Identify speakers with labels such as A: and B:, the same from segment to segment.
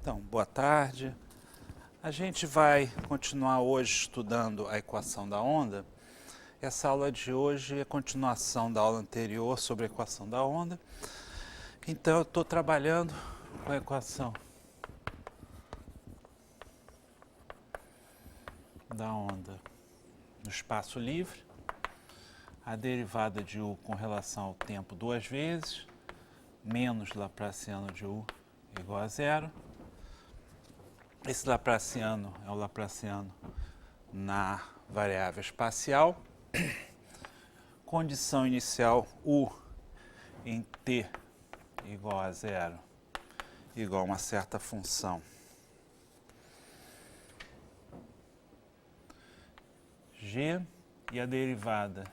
A: Então, boa tarde. A gente vai continuar hoje estudando a equação da onda. Essa aula de hoje é continuação da aula anterior sobre a equação da onda. Então, eu estou trabalhando com a equação da onda no espaço livre. A derivada de u com relação ao tempo duas vezes, menos Laplaciano de u igual a zero. Esse Laplaciano é o Laplaciano na variável espacial. Condição inicial u em t igual a zero, igual a uma certa função g, e a derivada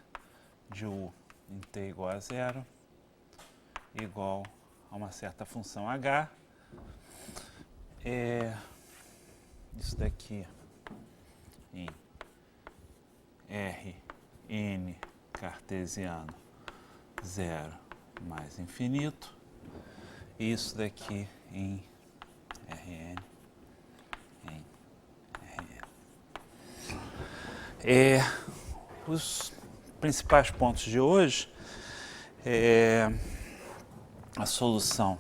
A: de u em t igual a zero, igual a uma certa função h. Isso daqui em Rn cartesiano 0 mais infinito, e isso daqui em Rn em Rn. Os principais pontos de hoje é a solução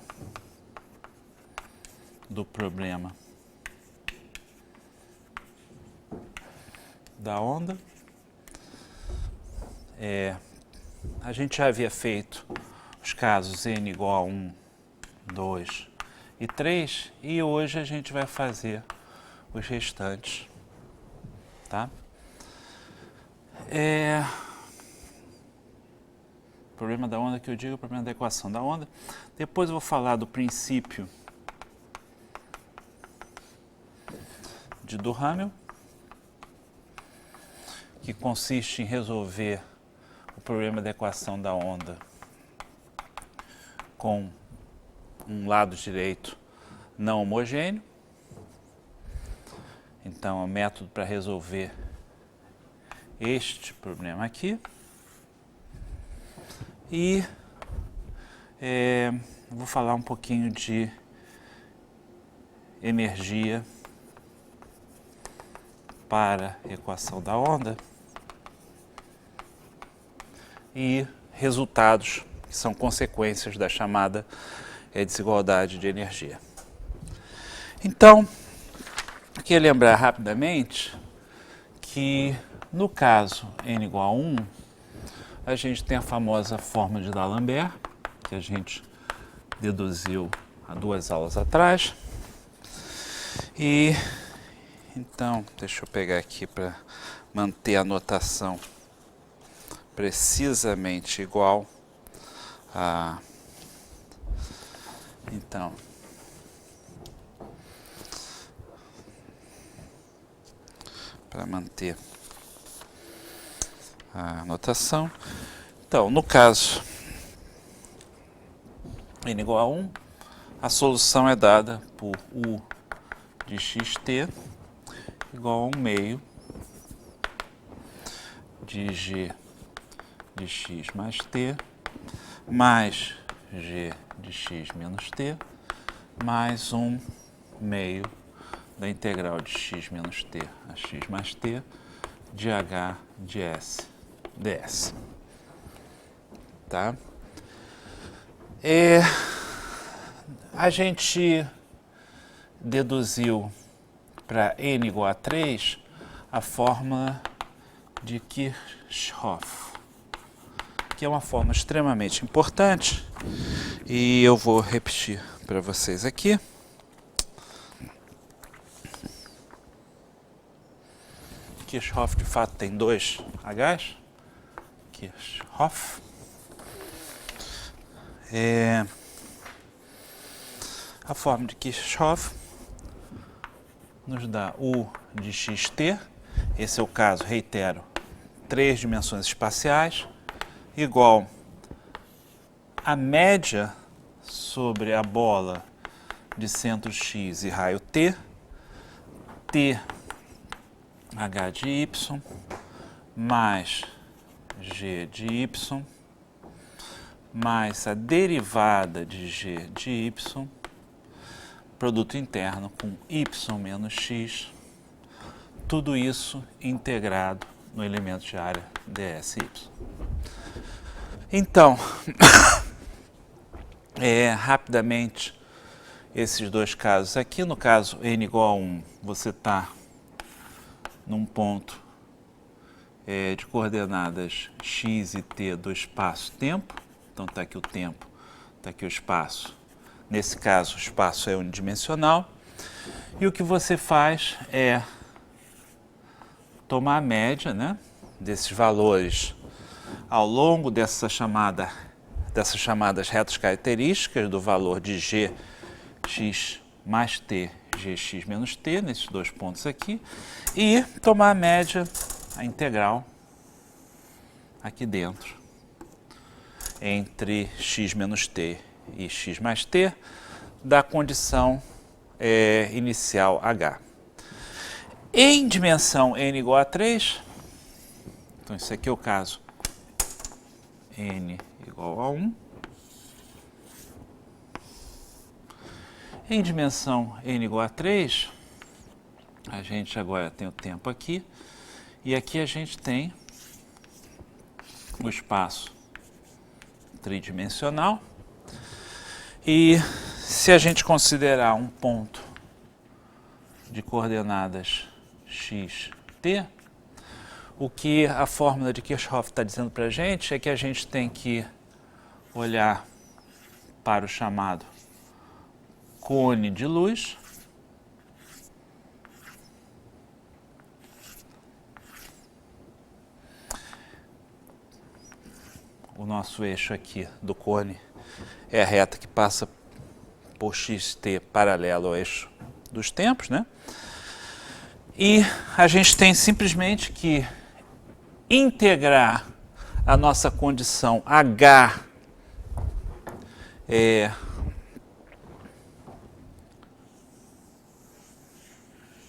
A: do problema da onda. A gente já havia feito os casos n igual a 1, 2 e 3, e hoje a gente vai fazer os restantes, tá? O problema da onda que eu digo é o problema da equação da onda. Depois eu vou falar do princípio de Duhamel, que consiste em resolver o problema da equação da onda com um lado direito não homogêneo. Então, é o método para resolver este problema aqui. E vou falar um pouquinho de energia para a equação da onda e resultados que são consequências da chamada desigualdade de energia. Então, queria lembrar rapidamente que no caso n igual a 1, a gente tem a famosa fórmula de D'Alembert, que a gente deduziu há 2 aulas atrás. E então, deixa eu pegar aqui para manter a notação precisamente igual a... Então, para manter a notação. Então, no caso n igual a 1, a solução é dada por u de xt igual a 1 meio de g de x mais t mais g de x menos t mais 1 meio da integral de x menos t a x mais t de h de s ds. Tá? A gente deduziu para n igual a 3 a fórmula de Kirchhoff, que é uma fórmula extremamente importante, e eu vou repetir para vocês aqui. Kirchhoff, de fato, tem 2 H's. Kirchhoff. A fórmula de Kirchhoff nos dá u de xt, esse é o caso, reitero, 3 dimensões espaciais, igual a média sobre a bola de centro x e raio t, t h de y, mais g de y, mais a derivada de g de y, produto interno com y menos x, tudo isso integrado no elemento de área dsy. Então, rapidamente, esses dois casos aqui, no caso n igual a 1, você está num ponto de coordenadas x e t do espaço-tempo, então está aqui o tempo, está aqui o espaço. Nesse caso, o espaço é unidimensional, e o que você faz é tomar a média, né, desses valores ao longo dessas chamadas retas características do valor de gx mais t, gx menos t, nesses dois pontos aqui, e tomar a média, a integral, aqui dentro, entre x menos t e x mais t, da condição inicial h. Em dimensão n igual a 3, então isso aqui é o caso n igual a 1. Em dimensão n igual a 3, a gente agora tem o tempo aqui, e aqui a gente tem o espaço tridimensional. E se a gente considerar um ponto de coordenadas x, t, o que a fórmula de Kirchhoff está dizendo para a gente é que a gente tem que olhar para o chamado cone de luz, o nosso eixo aqui do cone é a reta que passa por xt paralelo ao eixo dos tempos, né? E a gente tem simplesmente que integrar a nossa condição h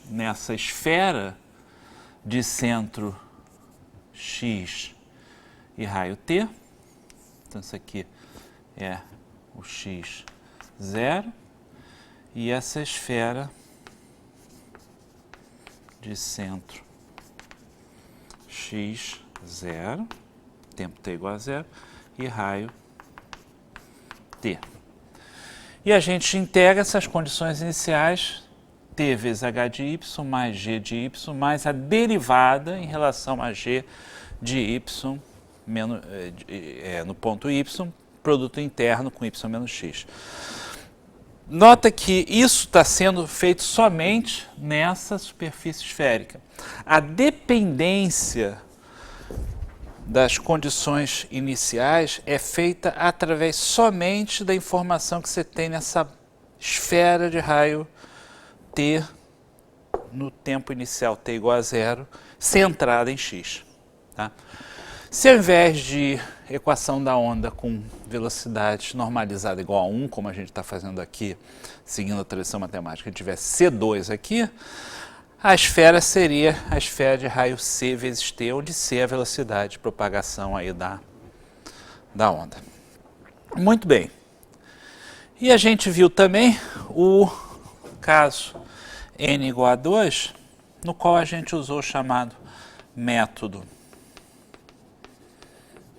A: nessa esfera de centro x e raio t. Então, isso aqui é o x0 e essa esfera de centro x0, tempo t igual a 0, e raio t. E a gente integra essas condições iniciais, t vezes h de y mais g de y mais a derivada em relação a g de y menos, no ponto y, produto interno com y menos x. Nota que isso está sendo feito somente nessa superfície esférica. A dependência das condições iniciais é feita através somente da informação que você tem nessa esfera de raio t no tempo inicial t igual a 0, centrada em x. Tá? Se ao invés de equação da onda com velocidade normalizada igual a 1, como a gente está fazendo aqui, seguindo a tradição matemática, tivesse C2 aqui, a esfera seria a esfera de raio c vezes t, onde c é a velocidade de propagação aí da onda. Muito bem. E a gente viu também o caso n igual a 2, no qual a gente usou o chamado método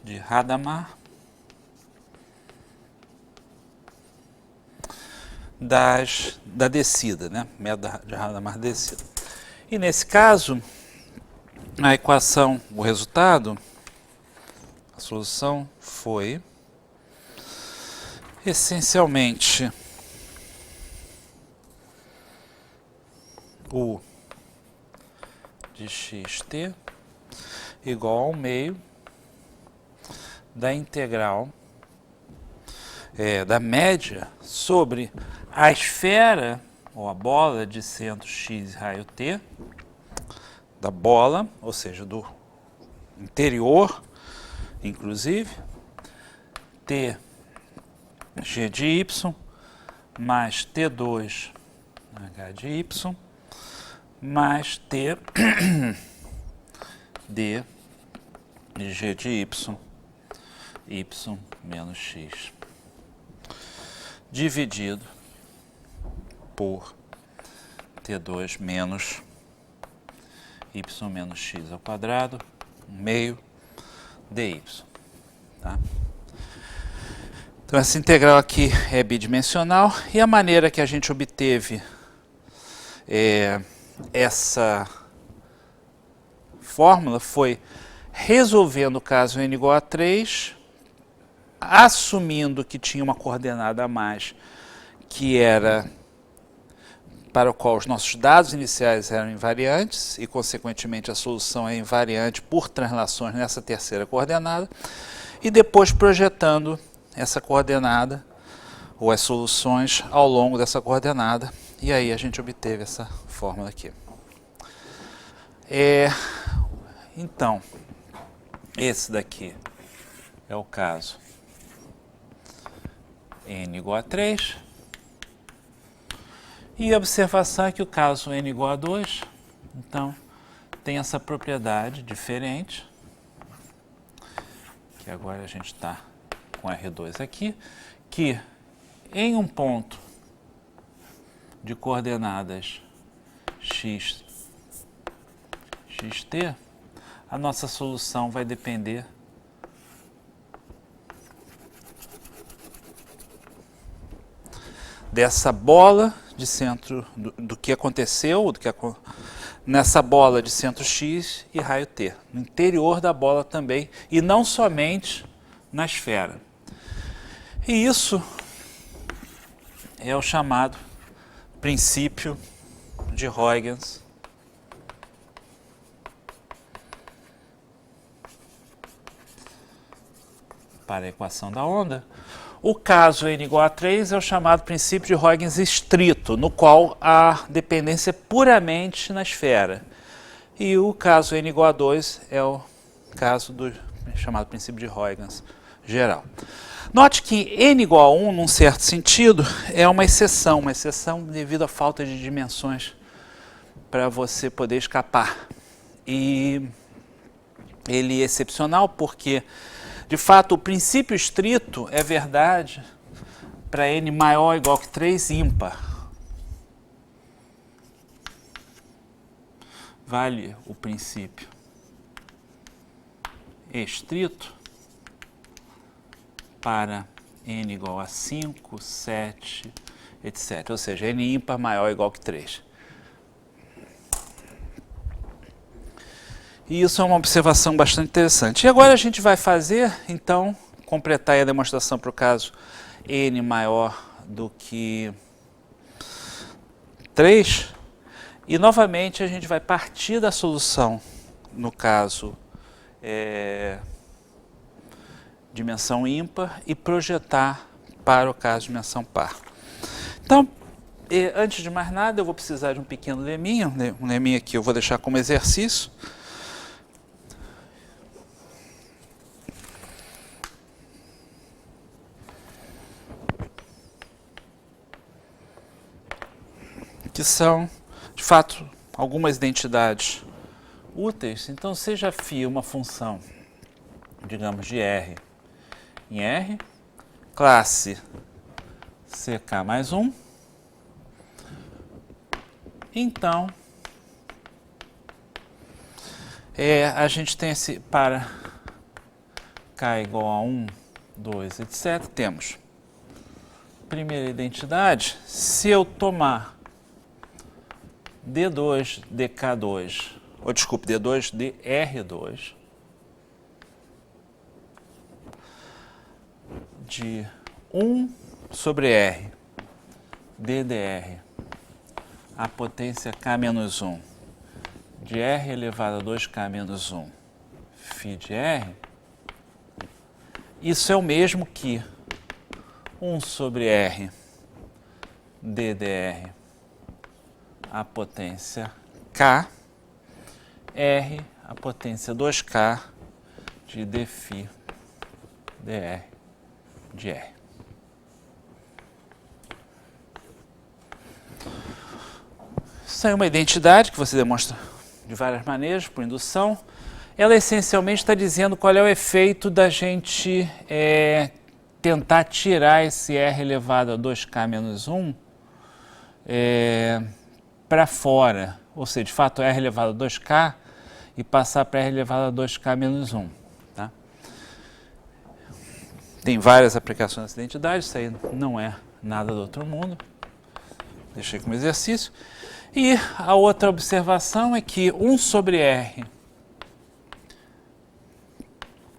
A: de Hadamard da descida, né? Método de Hadamard descida. E nesse caso, a equação, o resultado, a solução foi essencialmente u de xt igual ao meio da integral da média sobre a esfera ou a bola de centro x e raio t da bola, ou seja, do interior, inclusive, t g de y mais t2 h de y mais t d de g de y menos x dividido por T2 menos y menos x ao quadrado, 1/2 dy. Tá? Então, essa integral aqui é bidimensional e a maneira que a gente obteve essa fórmula foi resolvendo o caso n igual a 3, assumindo que tinha uma coordenada a mais, que era para o qual os nossos dados iniciais eram invariantes e, consequentemente, a solução é invariante por translações nessa terceira coordenada, e depois projetando essa coordenada ou as soluções ao longo dessa coordenada, e aí a gente obteve essa fórmula aqui. Então, esse daqui é o caso n igual a 3. E a observação é que o caso n igual a 2, então, tem essa propriedade diferente, que agora a gente está com R2 aqui, que em um ponto de coordenadas x, xt, a nossa solução vai depender dessa bola de centro, do que aconteceu, nessa bola de centro x e raio t, no interior da bola também, e não somente na esfera. E isso é o chamado princípio de Huygens para a equação da onda. O caso n igual a 3 é o chamado princípio de Huygens estrito, no qual a dependência é puramente na esfera. E o caso n igual a 2 é o caso do chamado princípio de Huygens geral. Note que n igual a 1, num certo sentido, é uma exceção devido à falta de dimensões para você poder escapar. E ele é excepcional porque, de fato, o princípio estrito é verdade para n maior ou igual que 3 ímpar. Vale o princípio estrito para n igual a 5, 7, etc. Ou seja, n ímpar maior ou igual que 3. E isso é uma observação bastante interessante. E agora a gente vai fazer, então, completar a demonstração para o caso n maior do que 3. E, novamente, a gente vai partir da solução, no caso, dimensão ímpar, e projetar para o caso dimensão par. Então, antes de mais nada, eu vou precisar de um pequeno leminho. Um leminho aqui eu vou deixar como exercício. Que são, de fato, algumas identidades úteis. Então, seja φ uma função, digamos, de R em R, classe CK mais 1, então, a gente tem esse, para K igual a 1, 2, etc., temos, primeira identidade, se eu tomar D2, DK2, ou desculpe, D2, DR2, de 1 sobre R, DDR, a potência K menos 1, de R elevado a 2K menos 1, φ de R, isso é o mesmo que 1 sobre R, DDR, a potência K, R, a potência 2K, de dφ dr de R. Isso é uma identidade que você demonstra de várias maneiras, por indução. Ela essencialmente está dizendo qual é o efeito da gente tentar tirar esse R elevado a 2K menos 1 para fora, ou seja, de fato R elevado a 2K e passar para R elevado a 2K menos 1. Tá? Tem várias aplicações dessa identidade, isso aí não é nada do outro mundo. Deixei como exercício. E a outra observação é que 1 sobre R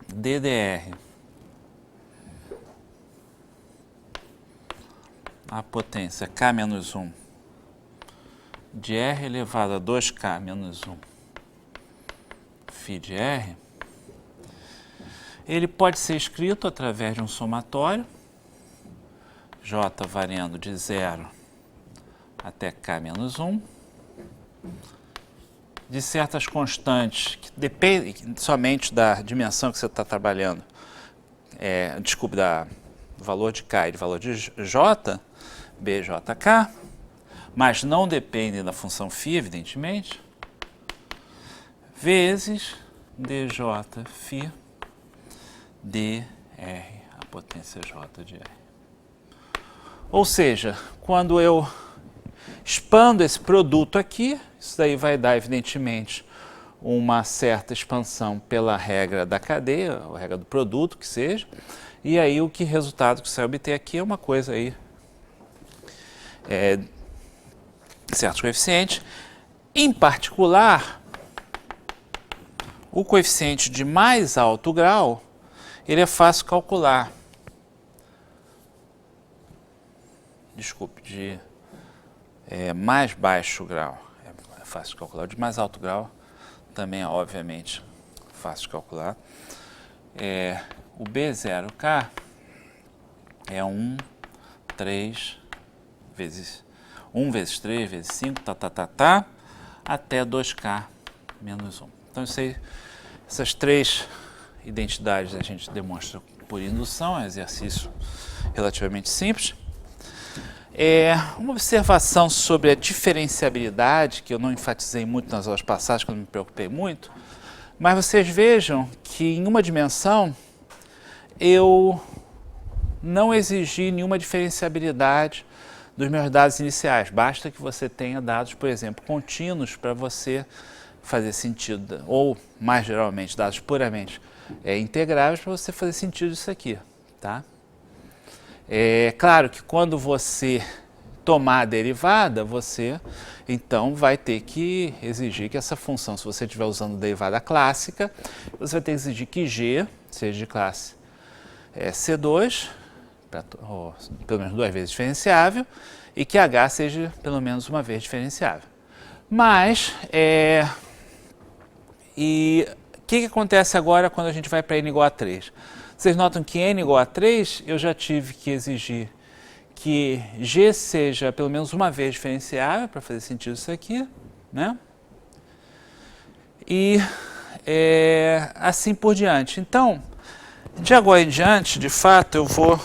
A: DDR a potência K menos 1 de R elevado a 2K menos 1 φ de R, ele pode ser escrito através de um somatório, J variando de 0 até K menos 1, de certas constantes que dependem somente da dimensão que você está trabalhando, desculpe, do valor de K e do valor de J, BJK, mas não dependem da função φ, evidentemente, vezes dj φ dr, a potência J de R. Ou seja, quando eu expando esse produto aqui, isso daí vai dar, evidentemente, uma certa expansão pela regra da cadeia, a regra do produto, que seja, e aí o resultado que você vai obter aqui é uma coisa aí, certos coeficientes. Em particular, o coeficiente de mais alto grau, ele é fácil calcular. Desculpe, de mais baixo grau é fácil de calcular. O de mais alto grau também é, obviamente, fácil de calcular. O B0K é 1, 3 vezes 1 vezes 3 vezes 5, até 2K menos 1. Então, essas três identidades a gente demonstra por indução, é um exercício relativamente simples. Uma observação sobre a diferenciabilidade, que eu não enfatizei muito nas aulas passadas, que eu não me preocupei muito, mas vocês vejam que em uma dimensão eu não exigi nenhuma diferenciabilidade dos meus dados iniciais. Basta que você tenha dados, por exemplo, contínuos para você fazer sentido, ou mais geralmente dados puramente integráveis para você fazer sentido disso aqui, tá? Claro que quando você tomar a derivada, você então vai ter que exigir que essa função, se você estiver usando derivada clássica, você vai ter que exigir que G seja de classe C2, pelo menos 2 vezes diferenciável, e que H seja pelo menos uma vez diferenciável. Mas, e o que acontece agora quando a gente vai para n igual a 3? Vocês notam que n igual a 3, eu já tive que exigir que G seja pelo menos uma vez diferenciável, para fazer sentido isso aqui, né? E assim por diante. Então, de agora em diante, de fato, eu vou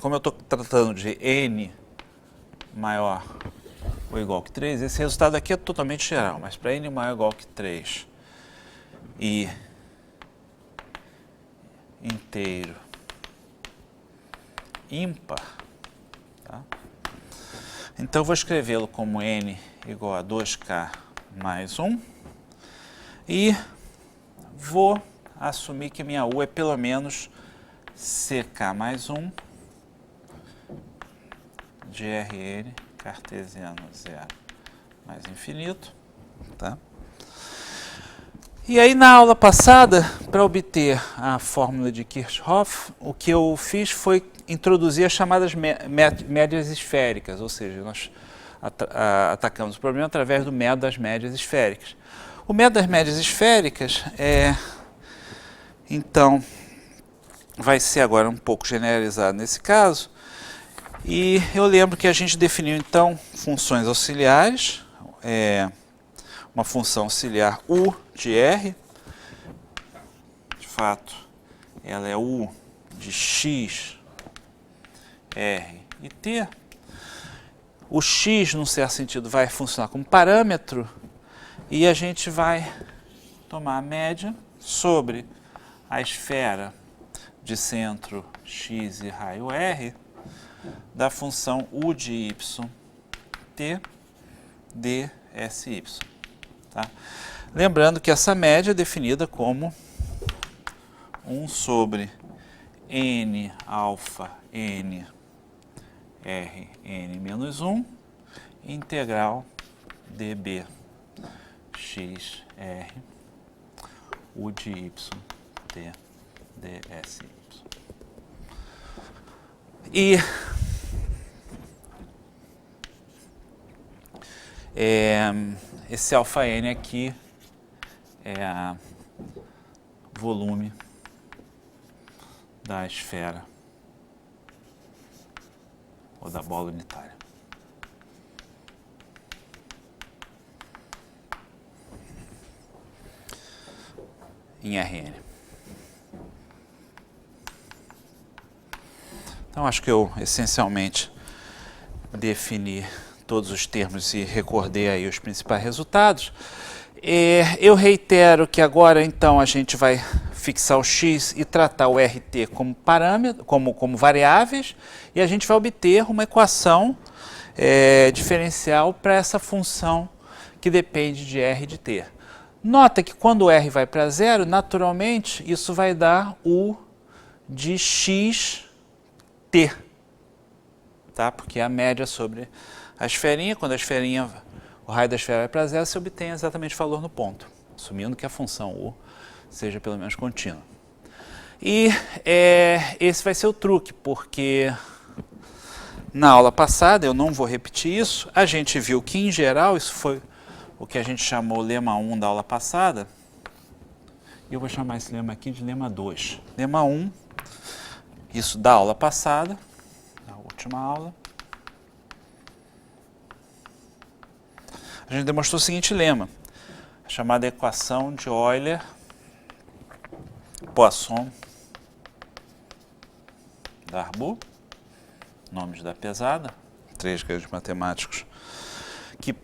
A: como eu estou tratando de n maior ou igual que 3, esse resultado aqui é totalmente geral, mas para n maior ou igual que 3 e inteiro ímpar, tá? Então eu vou escrevê-lo como n igual a 2k mais 1 e vou assumir que minha u é pelo menos ck mais 1 de Rn cartesiano 0 mais infinito, tá? E aí na aula passada, para obter a fórmula de Kirchhoff, o que eu fiz foi introduzir as chamadas médias esféricas, ou seja, nós atacamos o problema através do método das médias esféricas. O método das médias esféricas então, vai ser agora um pouco generalizado nesse caso. E eu lembro que a gente definiu, então, funções auxiliares, uma função auxiliar U de R, de fato, ela é U de X, R e T. O X, num certo sentido, vai funcionar como parâmetro e a gente vai tomar a média sobre a esfera de centro x e raio r da função u de y t dsy. Tá? Lembrando que essa média é definida como 1 sobre n alfa n r n menos 1 integral db x r u de y t dsy. E esse alfa n aqui é o volume da esfera ou da bola unitária. Em Rn. Então, acho que eu essencialmente defini todos os termos e recordei aí os principais resultados. Eu reitero que agora, então, a gente vai fixar o x e tratar o RT como parâmetro, como variáveis, e a gente vai obter uma equação diferencial para essa função que depende de R de T. Nota que quando o R vai para zero, naturalmente, isso vai dar U de xt, tá? Porque é a média sobre a esferinha. Quando a esferinha, o raio da esfera vai para zero, se obtém exatamente o valor no ponto, assumindo que a função U seja pelo menos contínua. E esse vai ser o truque, porque na aula passada, eu não vou repetir isso, a gente viu que, em geral, isso foi o que a gente chamou lema 1 da aula passada, e eu vou chamar esse lema aqui de lema 2. Lema 1, isso da aula passada, da última aula. A gente demonstrou o seguinte lema, a chamada equação de Euler-Poisson Darboux, nomes da pesada, 3 grandes matemáticos, que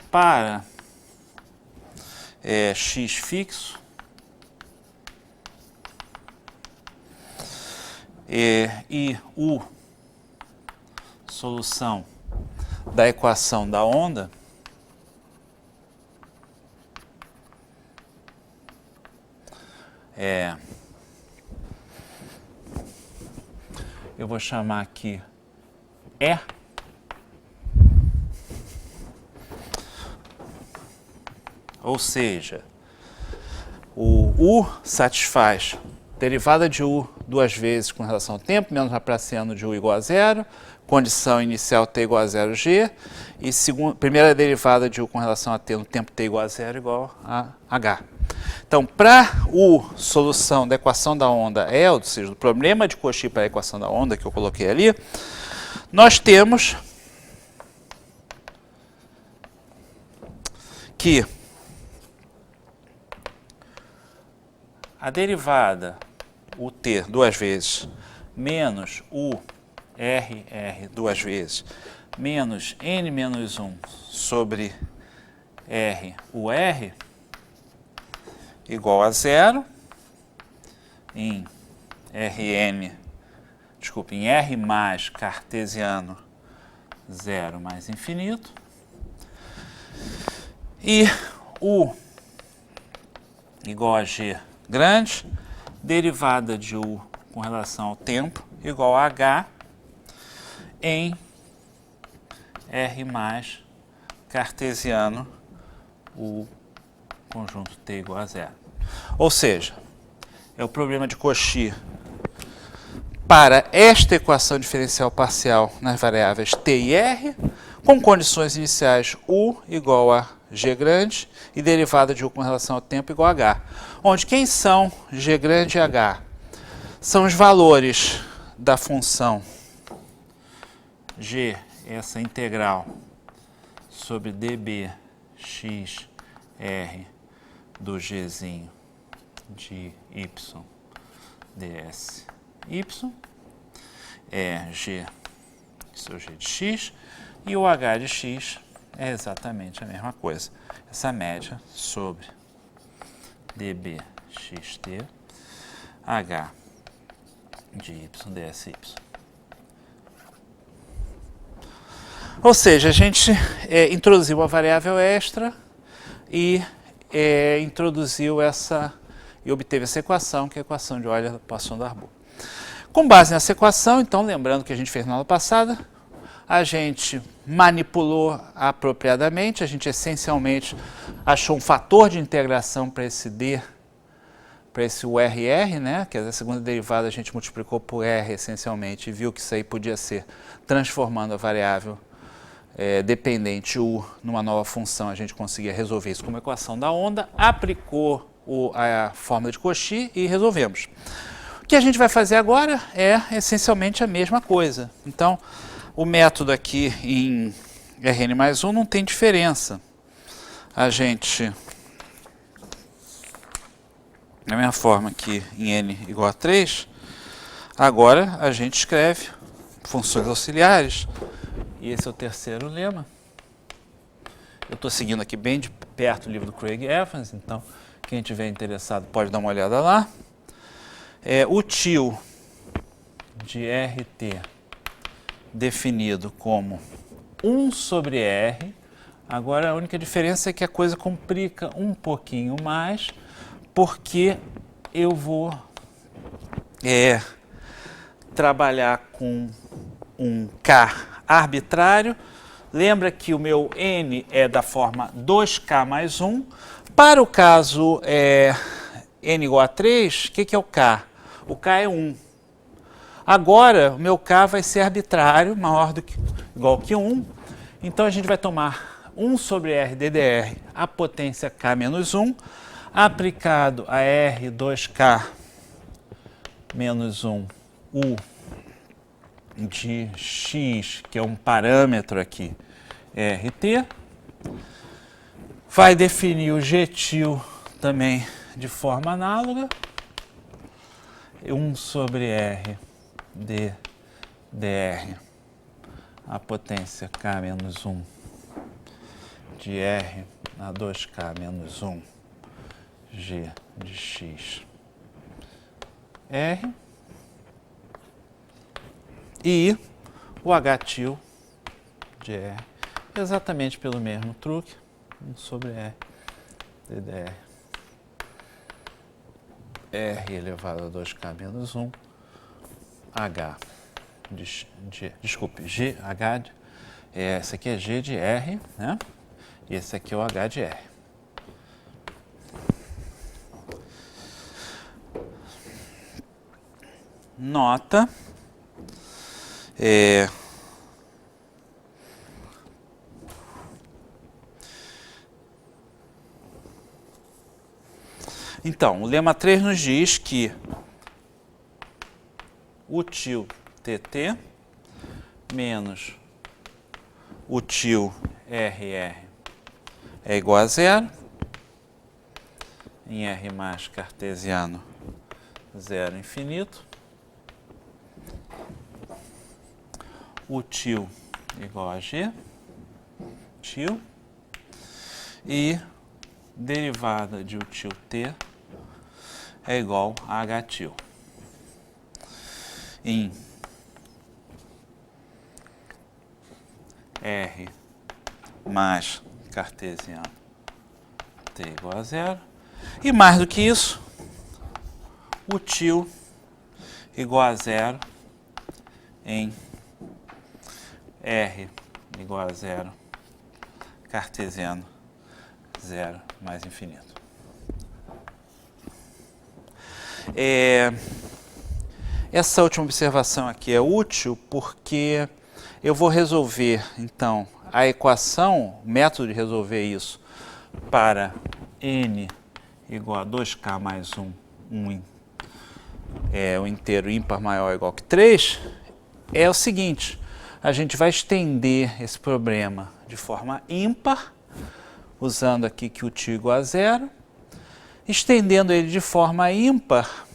A: para x fixo e U solução da equação da onda eu vou chamar aqui ou seja, o U satisfaz derivada de U duas vezes com relação ao tempo, menos Laplaciano de U igual a zero, condição inicial t igual a 0g, e primeira derivada de U com relação a t no tempo t igual a zero igual a h. Então, para U solução da equação da onda ou seja, do problema de Cauchy para a equação da onda que eu coloquei ali, nós temos que a derivada UT duas vezes menos U RR duas vezes menos N menos 1 sobre R UR igual a zero em em R mais cartesiano 0 mais infinito, e U igual a G grande, derivada de U com relação ao tempo igual a H em R mais cartesiano o conjunto t igual a zero. Ou seja, é o problema de Cauchy para esta equação diferencial parcial nas variáveis t e r, com condições iniciais U igual a G grande e derivada de U com relação ao tempo igual a H. Onde quem são G grande e H? São os valores da função G, essa integral, sobre dB x r do Gzinho de y ds y, é G, isso é o G de x, e o H de x é exatamente a mesma coisa. Essa média sobre dB xt h de y ds y. Ou seja, a gente introduziu a variável extra e introduziu essa e obteve essa equação, que é a equação de Euler-Poisson-Darboux. Com base nessa equação, então, lembrando que a gente fez na aula passada, a gente manipulou apropriadamente, a gente essencialmente achou um fator de integração para esse D, para esse URR, né? Que é a segunda derivada a gente multiplicou por R essencialmente e viu que isso aí podia ser transformando a variável dependente U numa nova função, a gente conseguia resolver isso como equação da onda, aplicou a fórmula de Cauchy e resolvemos. O que a gente vai fazer agora é essencialmente a mesma coisa. Então, o método aqui em Rn mais 1 não tem diferença. A gente, da mesma forma que em n igual a 3, agora a gente escreve funções auxiliares. E esse é o terceiro lema. Eu estou seguindo aqui bem de perto o livro do Craig Evans, então quem estiver interessado pode dar uma olhada lá. O tio de RT definido como 1 sobre R. Agora a única diferença é que a coisa complica um pouquinho mais, porque eu vou trabalhar com um K arbitrário. Lembra que o meu N é da forma 2K mais 1. Para o caso N igual a 3, o que é o K? O K é 1. Agora, o meu K vai ser arbitrário, igual que 1. Então, a gente vai tomar 1 sobre R ddr, a potência K menos 1, aplicado a R 2K menos 1 U de x, que é um parâmetro aqui, RT. Vai definir o Gtil também de forma análoga. 1 sobre R dr, a potência K menos 1 de R a 2K menos 1 G de x R. E o Htil de R, exatamente pelo mesmo truque, 1 sobre R ddr, R elevado a 2K menos 1, H desculpe, GH, esse aqui é G de R, né? E esse aqui é o H de R. Nota. Então, o lema 3 nos diz que o tio TT menos o tio RR é igual a 0. Em R mais cartesiano, 0 infinito. O tio igual a G, tio, e derivada de o tio T é igual a H tio. Em R mais cartesiano T igual a 0. E mais do que isso, o tio igual a 0 em R igual a 0, cartesiano 0 mais infinito. Essa última observação aqui é útil porque eu vou resolver, então, a equação, o método de resolver isso para n igual a 2k mais 1, o inteiro ímpar maior ou igual que 3, é o seguinte: a gente vai estender esse problema de forma ímpar, usando aqui que o tio é igual a 0. Estendendo ele de forma ímpar,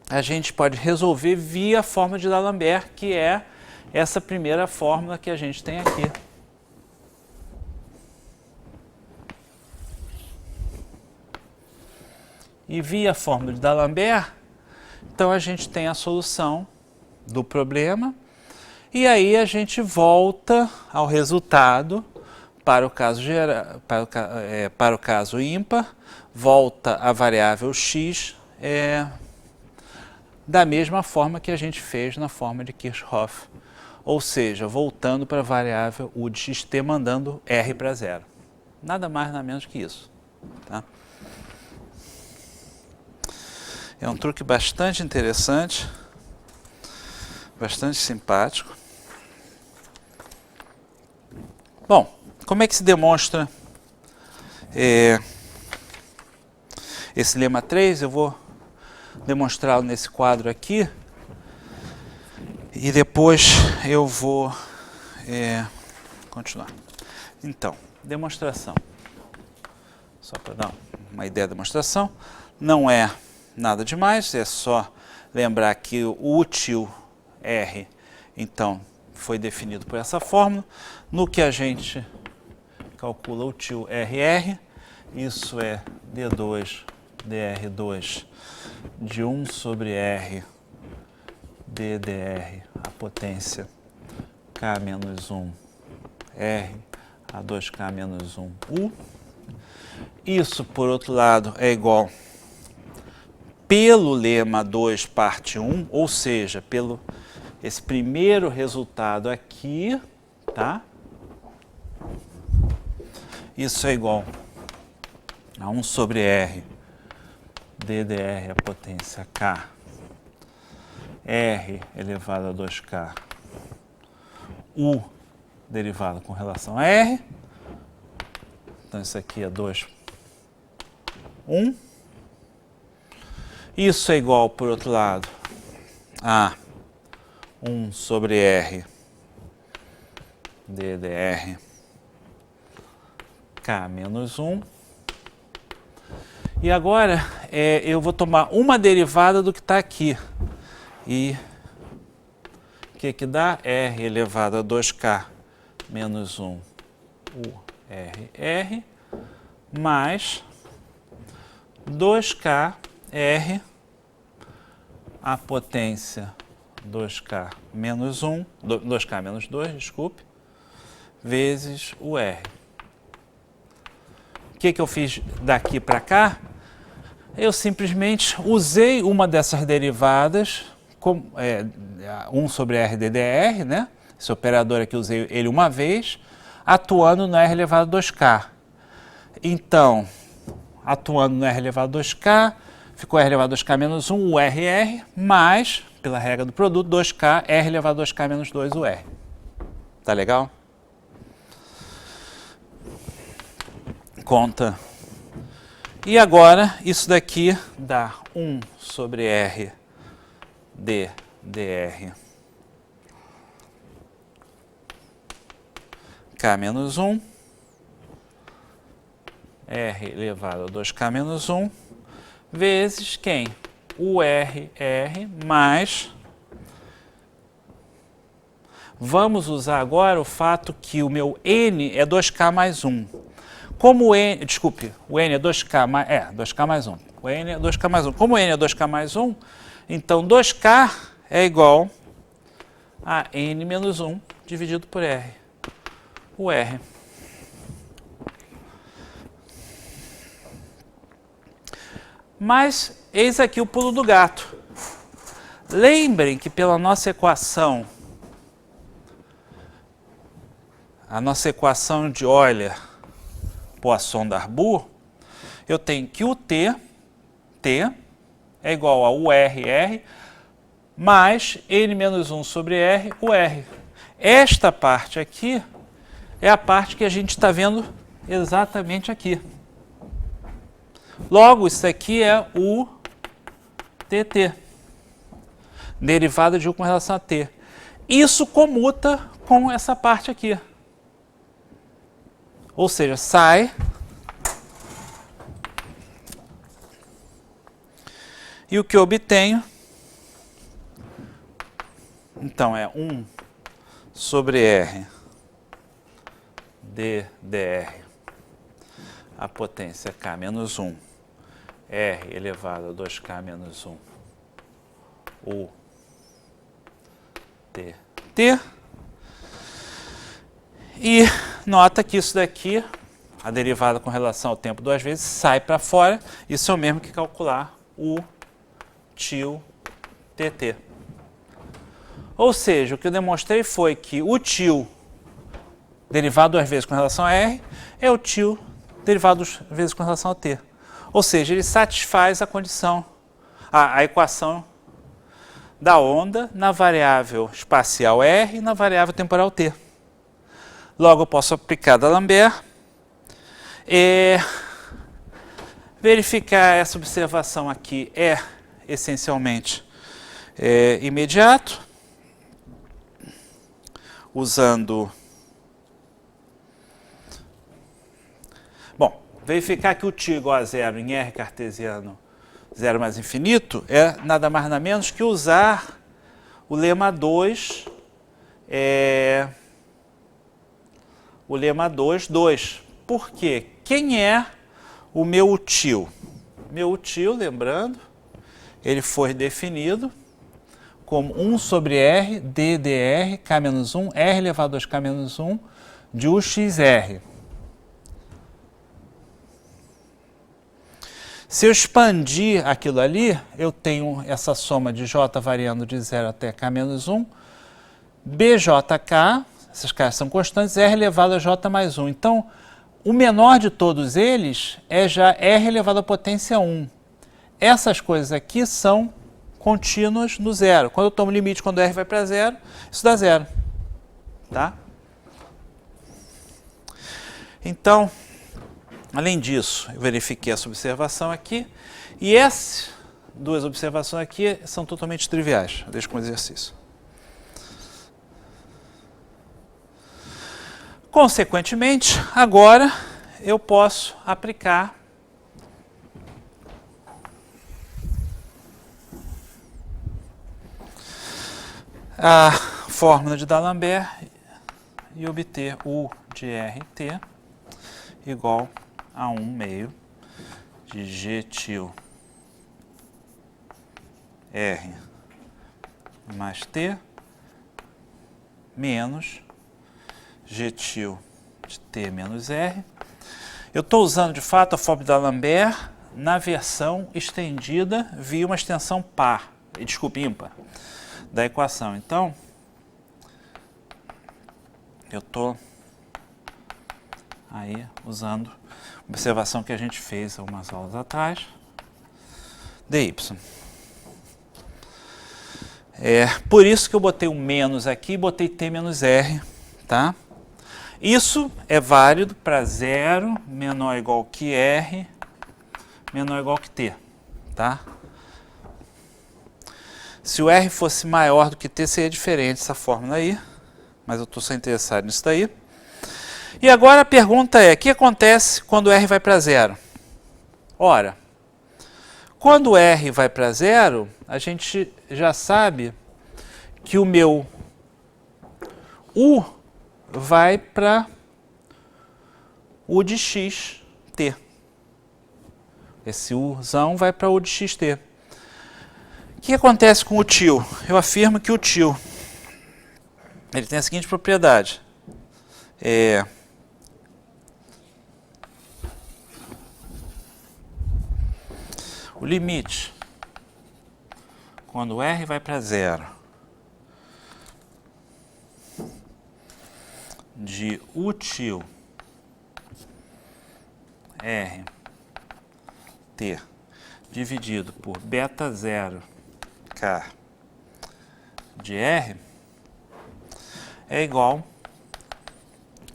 A: a gente pode resolver via a fórmula de D'Alembert, que é essa primeira fórmula que a gente tem aqui. e via a fórmula de D'Alembert, então a gente tem a solução do problema e aí a gente volta ao resultado para o caso para o caso ímpar, volta a variável x da mesma forma que a gente fez na forma de Kirchhoff, ou seja, voltando para a variável u de xt, mandando r para zero. Nada mais, nada menos que isso. Tá? É um truque bastante interessante, bastante simpático. Bom, como é que se demonstra esse lema 3? Eu vou demonstrá-lo nesse quadro aqui e depois eu vou continuar. Então, demonstração. Só para dar uma ideia da demonstração, não é nada demais, é só lembrar que o útil R, então, foi definido por essa fórmula. No que a gente calcula o útil RR, isso é D2 dr2 de 1 sobre R ddr a potência k menos 1 R a 2k menos 1 U. Isso, por outro lado, é igual pelo lema 2 parte 1, ou seja, pelo esse primeiro resultado aqui, tá? Isso é igual a 1 sobre R ddr a potência k R elevado a 2k U derivado com relação a R. Então, isso aqui é 2, 1. Isso é igual, por outro lado, a 1 sobre R ddr K menos 1. E agora eu vou tomar uma derivada do que está aqui. E o que dá? R elevado a 2k menos 1 URR mais 2k R a potência 2k menos 1, 2k menos 2, desculpe, vezes o R. O que eu fiz daqui para cá? Eu simplesmente usei uma dessas derivadas, 1 sobre R ddr, né? Esse operador aqui, usei ele uma vez, atuando no R elevado a 2k. Então, atuando no R elevado a 2k, ficou R elevado a 2k menos 1, o RR, mais, pela regra do produto, 2k, R elevado a 2k menos 2, o R. Tá legal? Conta. E agora, isso daqui dá 1 sobre R ddr K menos 1, R elevado a 2K menos 1, vezes quem? O RR mais... Vamos usar agora o fato que o meu N é 2K mais 1. Como o N... Desculpe, o N é 2K mais... 2K mais 1. O N é 2K mais 1. Como o N é 2K mais 1, então 2K é igual a N menos 1 dividido por R. O R. Mas eis aqui o pulo do gato. Lembrem que pela nossa equação, a nossa equação de Euler, Poisson-Darboux, eu tenho que o T é igual a URR mais N menos 1 sobre R, o R. Esta parte aqui é a parte que a gente está vendo exatamente aqui. Logo, isso aqui é o TT, derivada de U com relação a T. Isso comuta com essa parte aqui. Ou seja, sai. E o que eu obtenho, então, é 1 sobre R ddr a potência K menos 1 R elevado a 2K menos 1 U T T. E nota que isso daqui, a derivada com relação ao tempo duas vezes, sai para fora. Isso é o mesmo que calcular o tio TT. Ou seja, o que eu demonstrei foi que o tio derivado duas vezes com relação a R é o tio derivado duas vezes com relação a T. Ou seja, ele satisfaz a condição, a equação da onda na variável espacial R e na variável temporal T. Logo, eu posso aplicar D'Alembert e verificar essa observação aqui é essencialmente imediato, usando... Bom, verificar que o tio igual a zero em R cartesiano 0 mais infinito é nada mais nada menos que usar o lema 2, o lema 2. Por quê? Quem é o meu tio? Meu tio, lembrando, ele foi definido como 1 sobre R, d dr, k menos 1, R elevado a 2k menos 1, de UXR. Se eu expandir aquilo ali, eu tenho essa soma de J variando de 0 até K menos 1, BJK, essas caras são constantes, R elevado a J mais 1. Então, o menor de todos eles é já R elevado à potência 1. Essas coisas aqui são contínuas no zero. Quando eu tomo limite, quando R vai para zero, isso dá zero. Tá? Então, além disso, eu verifiquei essa observação aqui, e essas duas observações aqui são totalmente triviais. Deixa com exercício. Consequentemente, agora eu posso aplicar a fórmula de D'Alembert e obter U de RT igual a 1 meio de G til R mais T menos G til de T menos R. Eu estou usando, de fato, a fórmula de D'Alembert na versão estendida via uma extensão ímpar da equação. Então, eu estou aí usando a observação que a gente fez algumas aulas atrás, dy. Por isso que eu botei um menos aqui e botei T menos R, tá? Isso é válido para 0 menor ou igual que R, menor ou igual que T, tá? Se o R fosse maior do que T, seria diferente essa fórmula aí, mas eu estou só interessado nisso daí. E agora a pergunta é, o que acontece quando R vai para zero? Ora, quando R vai para zero, a gente já sabe que o meu U vai para U de xt. Esse Uzão vai para U de xt. O que acontece com o tio? Eu afirmo que o tio ele tem a seguinte propriedade. O limite, quando R vai para zero, de U til R T dividido por beta 0 K de R é igual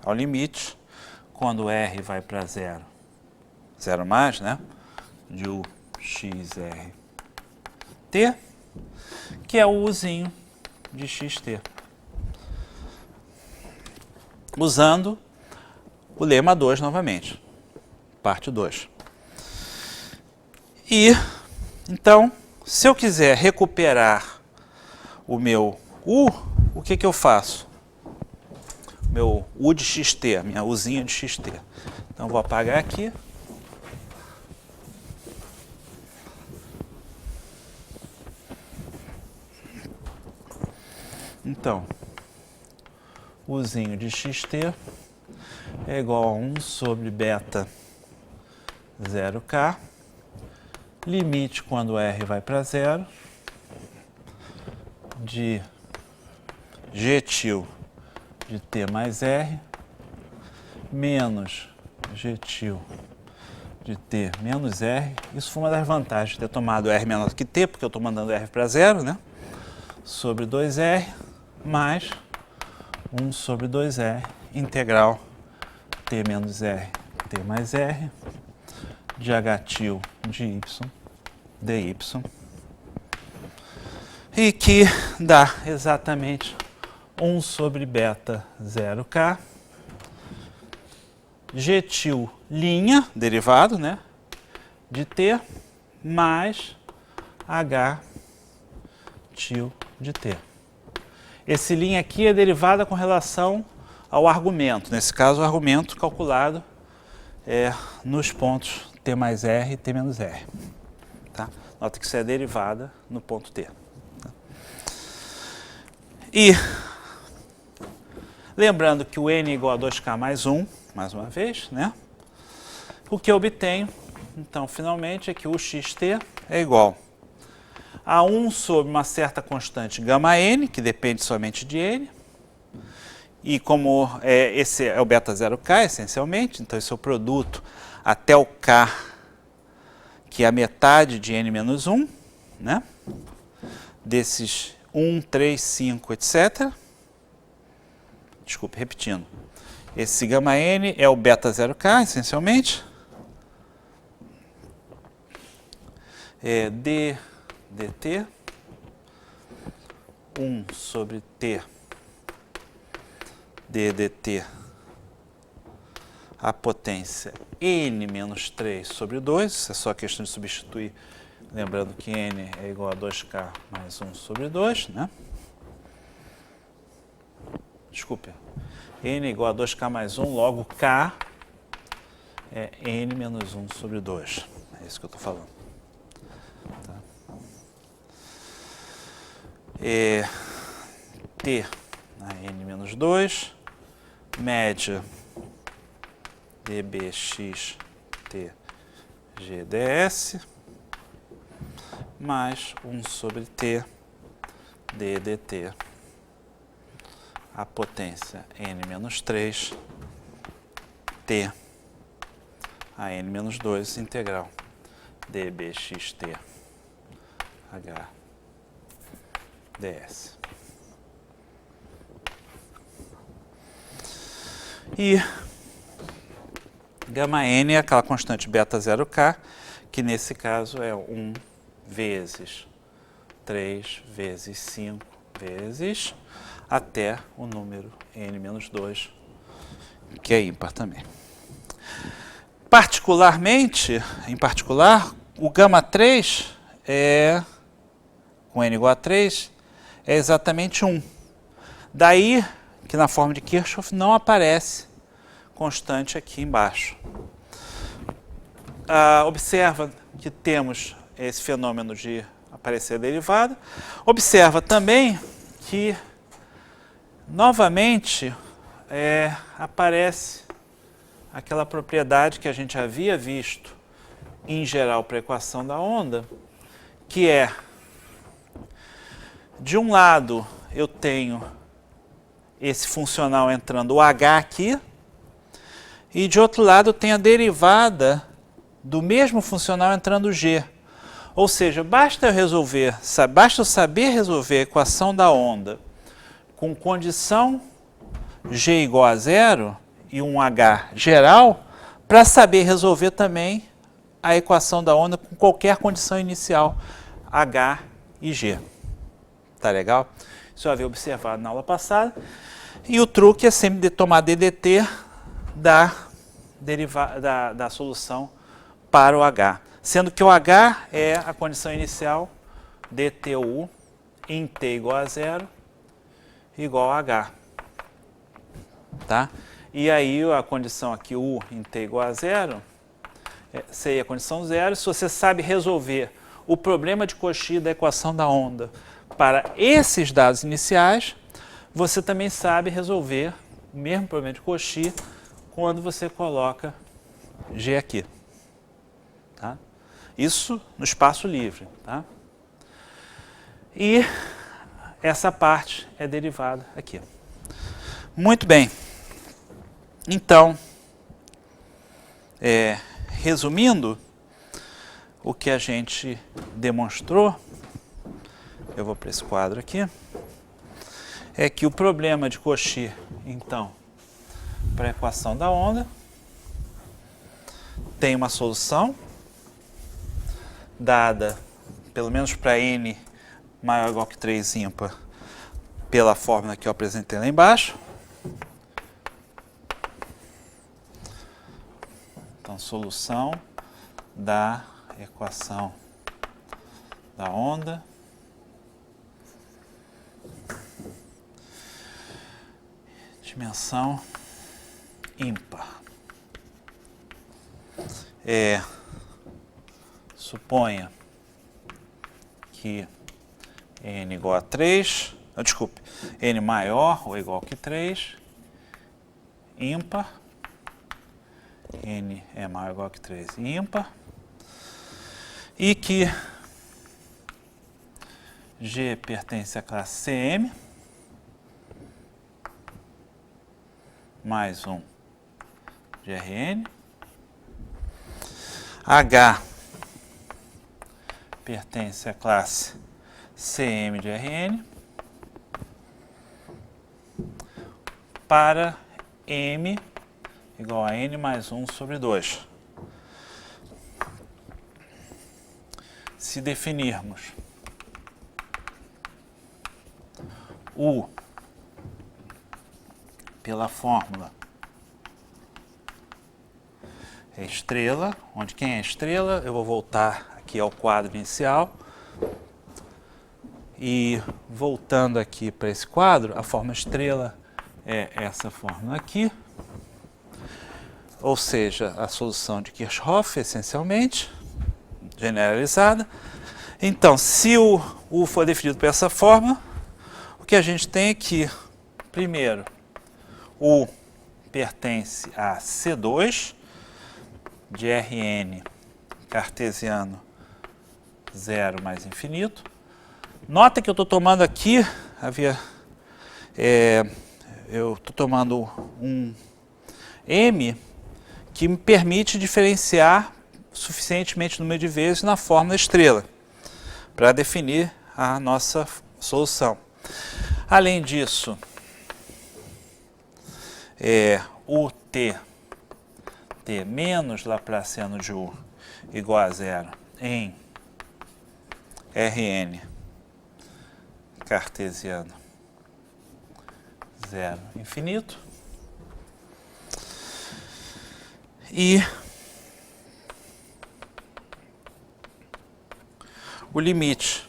A: ao limite, quando R vai para zero, zero mais, né, de U XR T, que é o Uzinho de XT. Usando o lema 2 novamente, parte 2. E, então, se eu quiser recuperar o meu U, o que eu faço? Meu U de XT, a minha Uzinha de XT. Então, vou apagar aqui. Então, Uzinho de xt é igual a 1 sobre beta 0k, limite quando r vai para 0, de Gtil de t mais r, menos Gtil de t menos r. Isso foi uma das vantagens de ter tomado r menor do que t, porque eu estou mandando r para 0, né? Sobre 2r, mais 1 sobre 2r, integral t menos r, t mais r, de Htil de y, dy, e que dá exatamente 1 sobre beta 0k, Gtil linha, derivado, né, de t, mais Htil de t. Esse linha aqui é derivada com relação ao argumento, nesse caso o argumento calculado nos pontos t mais r e t menos r. Tá? Nota que isso é derivada no ponto t. Tá? E lembrando que o n é igual a 2k mais 1, mais uma vez, né? O que eu obtenho, então, finalmente, é que o xt é igual a 1 sobre uma certa constante gama n, que depende somente de n, e como esse é o beta 0k, essencialmente, então esse é o produto até o k, que é a metade de n menos 1, né? Desses 1, 3, 5, etc. Desculpe, repetindo. Esse gama n é o beta 0k, essencialmente. D dt, 1 sobre t d dt, a potência n menos 3 sobre 2, isso é só questão de substituir, lembrando que n é igual a 2k mais 1 sobre 2, né? Desculpe, n é igual a 2k mais 1, logo k é n menos 1 sobre 2, é isso que eu estou falando. Tá? T a n menos 2, média dbx t gds, mais 1 sobre t d dt, a potência n menos 3, t a n menos 2, integral dbxt h ds. E gama n é aquela constante beta 0k, que nesse caso é 1 vezes 3 vezes 5 vezes até o número n menos 2, que é ímpar também. Em particular, o gama 3 com n igual a 3 é exatamente 1. Daí que na forma de Kirchhoff não aparece constante aqui embaixo. Observa que temos esse fenômeno de aparecer derivada. Observa também que, novamente, aparece aquela propriedade que a gente havia visto em geral para a equação da onda, que é, de um lado, eu tenho esse funcional entrando o h aqui, e de outro lado eu tenho a derivada do mesmo funcional entrando o g. Ou seja, basta eu saber resolver a equação da onda com condição g igual a 0 e um h geral, para saber resolver também a equação da onda com qualquer condição inicial, h e g. Tá legal? Isso eu havia observado na aula passada. E o truque é sempre tomar ddt da solução para o h. Sendo que o h é a condição inicial dtu em t igual a 0 igual a h. Tá? E aí a condição aqui u em t igual a 0 seria a condição 0. Se você sabe resolver o problema de Cauchy da equação da onda para esses dados iniciais, você também sabe resolver o mesmo problema de Cauchy quando você coloca G aqui. Tá? Isso no espaço livre. Tá? E essa parte é derivada aqui. Muito bem. Então, resumindo, o que a gente demonstrou, eu vou para esse quadro aqui, é que o problema de Cauchy, então, para a equação da onda, tem uma solução, dada, pelo menos para n maior ou igual que 3 ímpar, pela fórmula que eu apresentei lá embaixo. Então, solução da equação da onda dimensão ímpar. Suponha que n igual a 3, n maior ou igual que 3, ímpar, n é maior ou igual que 3, ímpar, e que G pertence à classe Cm, mais um de Rn, H pertence à classe Cm de Rn, para M igual a N mais 1 sobre 2. Se definirmos U pela fórmula é estrela, onde quem é estrela, eu vou voltar aqui ao quadro inicial. E voltando aqui para esse quadro, a forma estrela é essa fórmula aqui, ou seja, a solução de Kirchhoff, essencialmente, generalizada. Então, se o U for definido por essa forma, o que a gente tem é que, primeiro, U pertence a C2 de Rn cartesiano 0 mais infinito. Nota que eu estou tomando aqui, eu estou tomando um M que me permite diferenciar suficientemente número de vezes na fórmula estrela para definir a nossa solução. Além disso, UT T menos Laplaciano de U igual a 0 em Rn cartesiano 0 infinito. E o limite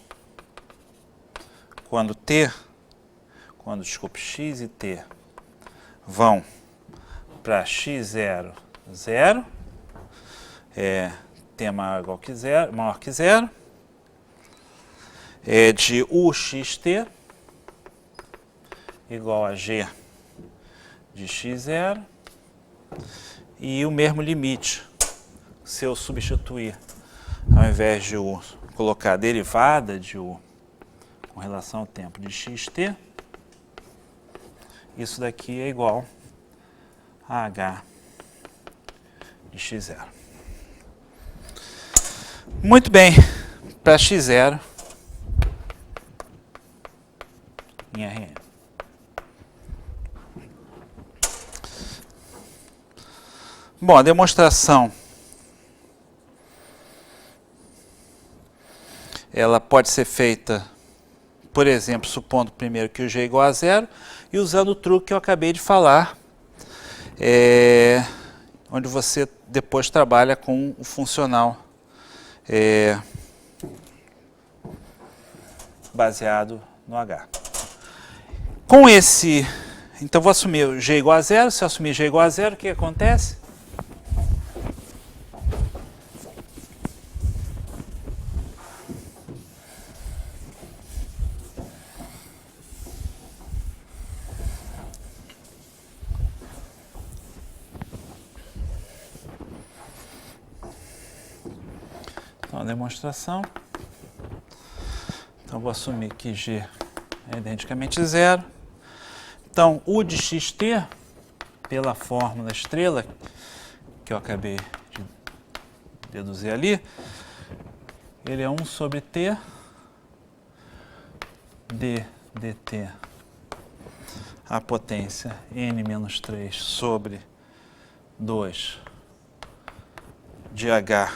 A: quando x e t vão para x0, 0, t maior que zero, de uxt igual a g de x0, e o mesmo limite, se eu substituir, ao invés de u, colocar a derivada de u com relação ao tempo de xt, isso daqui é igual a h de x0. Muito bem, para x0 em Rn. Bom, a demonstração ela pode ser feita, por exemplo, supondo primeiro que o g é igual a 0 e usando o truque que eu acabei de falar, onde você depois trabalha com o funcional baseado no H. Com esse, então vou assumir o g igual a 0, se eu assumir g igual a 0, o que acontece? uma demonstração. Então, vou assumir que G é identicamente zero. Então, U de xt, pela fórmula estrela, que eu acabei de deduzir ali, ele é 1 sobre T d dt a potência n menos 3 sobre 2 de h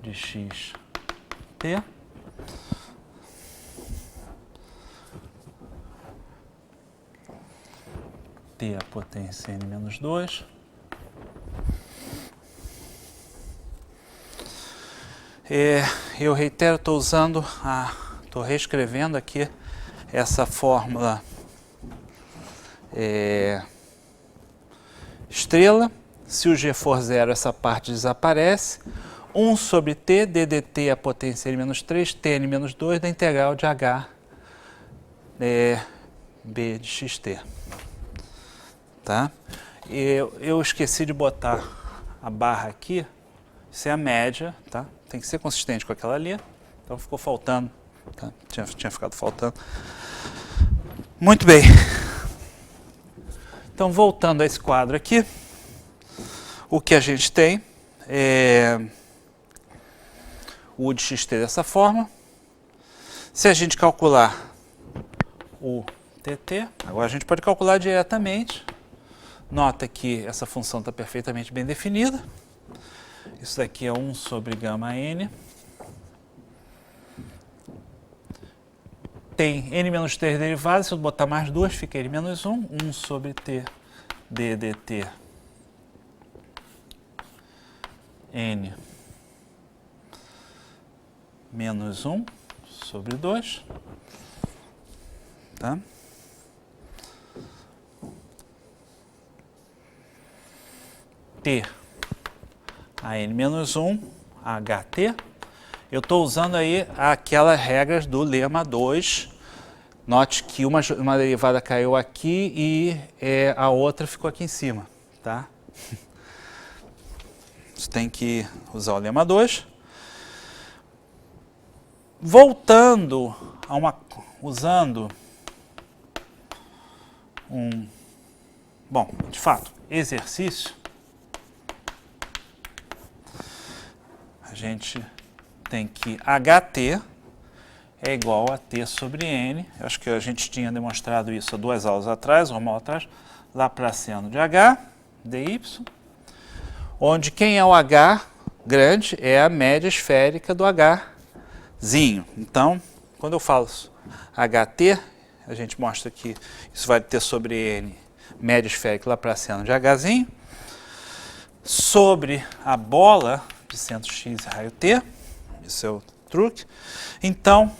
A: de x t t a potência n menos 2 eu reitero, estou reescrevendo aqui essa fórmula estrela. Se o G for zero, essa parte desaparece. 1 sobre T, ddt a potência n menos 3, Tn menos 2, da integral de H B de xt. Tá? Eu esqueci de botar a barra aqui, isso é a média, tá? Tem que ser consistente com aquela ali, então ficou faltando, tá? Tinha ficado faltando. Muito bem. Então, voltando a esse quadro aqui, o que a gente tem é o U de xt dessa forma. Se a gente calcular o tt, agora a gente pode calcular diretamente. Nota que essa função está perfeitamente bem definida. Isso daqui é 1 sobre gama n. Tem n menos 3 derivadas, se eu botar mais 2, fica n menos 1. 1 sobre t ddt n menos 1 sobre 2. Tá? T a n menos 1, ht. Eu estou usando aí aquelas regras do lema 2. Note que uma derivada caiu aqui e a outra ficou aqui em cima. Tá? Você tem que usar o lema 2. Voltando a usando de fato, exercício, a gente tem que ht é igual a t sobre n. Eu acho que a gente tinha demonstrado isso há 2 aulas atrás, uma aula atrás, Laplaciano de h, dy, onde quem é o h grande é a média esférica do hzinho. Então, quando eu falo ht, a gente mostra que isso vai ter sobre n, média esférica Laplaciano de hzinho, sobre a bola de centro x e raio t, esse é o truque. Então,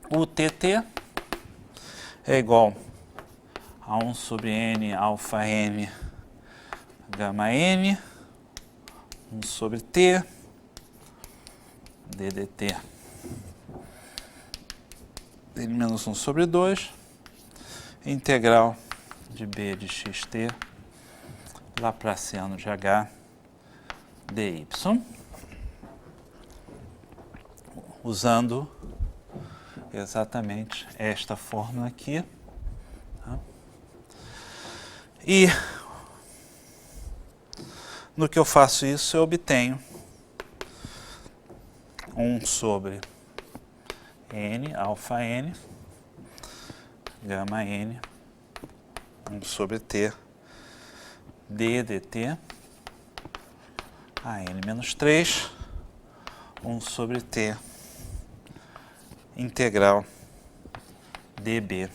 A: o tt é igual a 1 sobre n alfa n gama n, 1 sobre t ddt n menos 1 sobre 2, integral de b de xt Laplaciano de h dy, usando exatamente esta fórmula aqui. Tá? E no que eu faço isso, eu obtenho 1 sobre n, alfa n, gama n, 1 sobre t, ddt, a n menos 3, 1 sobre t, integral dB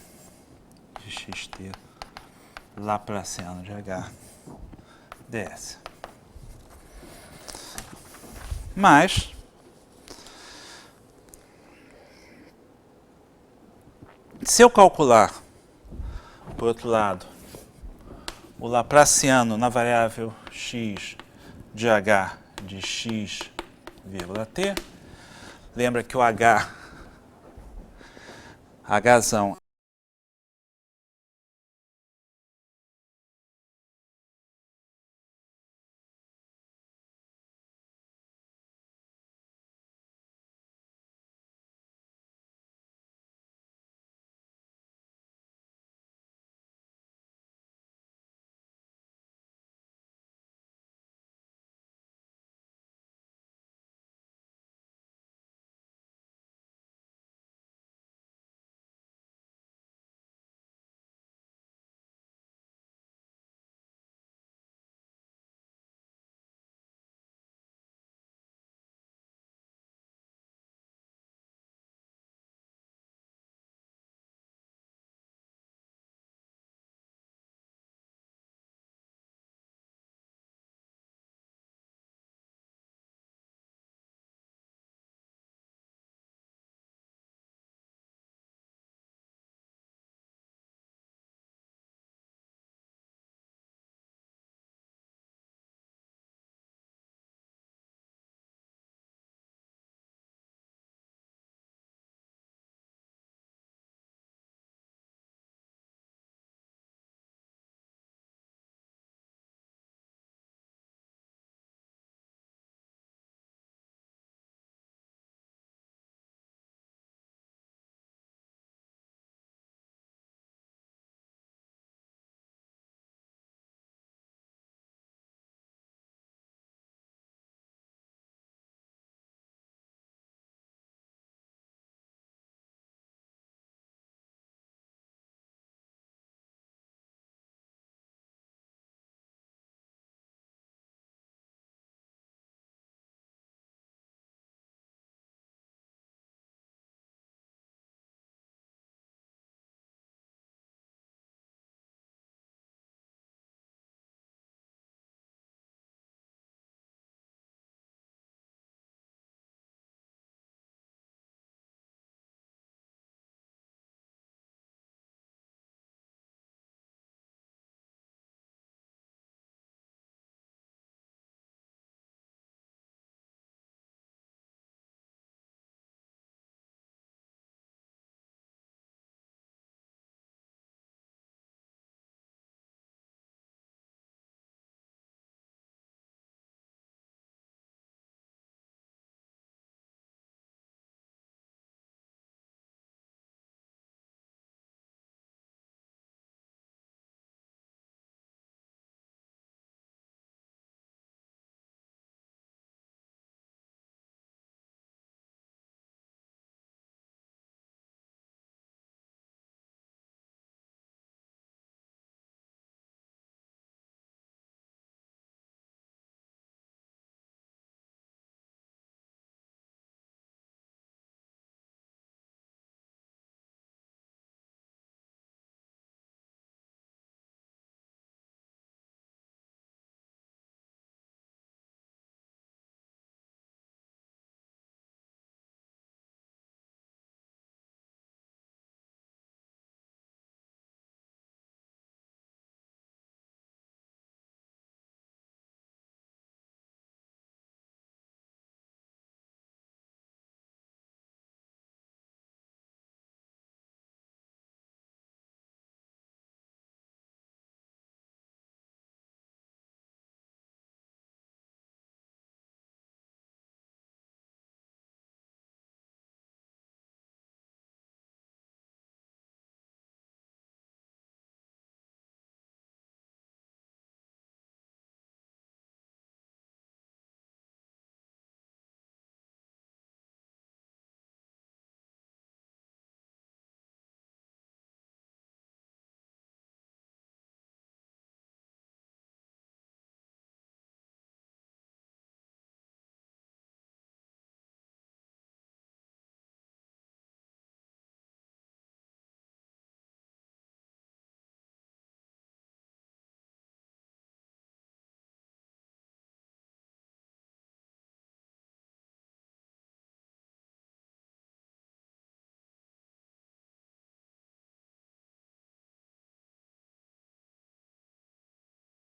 A: de xt Laplaciano de h ds. Mas se eu calcular, por outro lado, o Laplaciano na variável x de h de x, t, lembra que o hzão